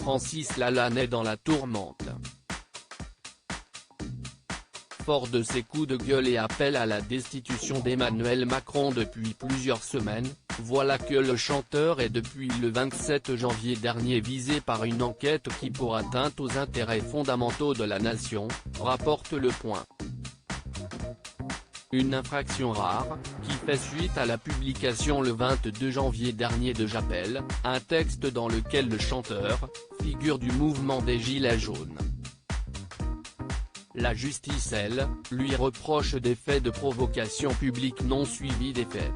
Francis Lalanne est dans la tourmente. Fort de ses coups de gueule et appel à la destitution d'Emmanuel Macron depuis plusieurs semaines, voilà que le chanteur est depuis le 27 janvier dernier visé par une enquête qui pour atteinte aux intérêts fondamentaux de la nation, rapporte Le Point. Une infraction rare, qui fait suite à la publication le 22 janvier dernier de J'appelle, un texte dans lequel le chanteur, figure du mouvement des Gilets jaunes. La justice, elle, lui reproche des faits de provocation publique non suivis des faits.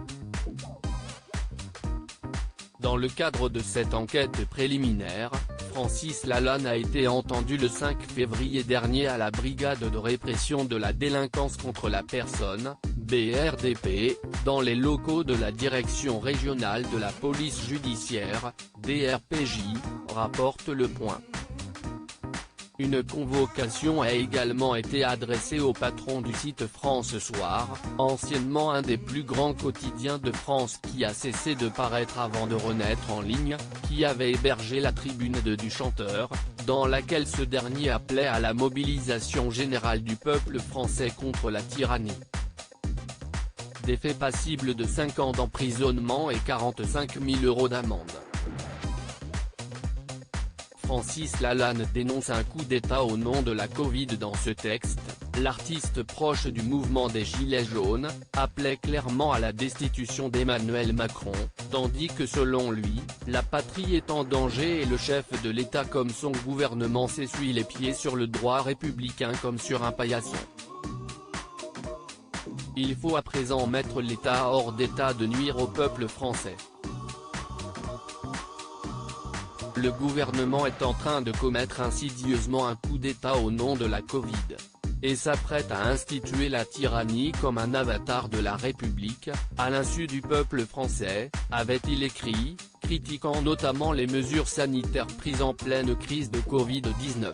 Dans le cadre de cette enquête préliminaire, Francis Lalanne a été entendu le 5 février dernier à la Brigade de répression de la délinquance contre la personne, BRDP, dans les locaux de la Direction régionale de la police judiciaire, DRPJ, rapporte Le Point. Une convocation a également été adressée au patron du site France Soir, anciennement un des plus grands quotidiens de France qui a cessé de paraître avant de renaître en ligne, qui avait hébergé la tribune du chanteur, dans laquelle ce dernier appelait à la mobilisation générale du peuple français contre la tyrannie. Des faits passibles de 5 ans d'emprisonnement et 45 000 € d'amende. Francis Lalanne dénonce un coup d'État au nom de la Covid dans ce texte. L'artiste proche du mouvement des Gilets jaunes, appelait clairement à la destitution d'Emmanuel Macron, tandis que selon lui, la patrie est en danger et le chef de l'État comme son gouvernement s'essuie les pieds sur le droit républicain comme sur un paillasson. Il faut à présent mettre l'État hors d'état de nuire au peuple français. Le gouvernement est en train de commettre insidieusement un coup d'État au nom de la Covid, et s'apprête à instituer la tyrannie comme un avatar de la République, à l'insu du peuple français, avait-il écrit, critiquant notamment les mesures sanitaires prises en pleine crise de Covid-19.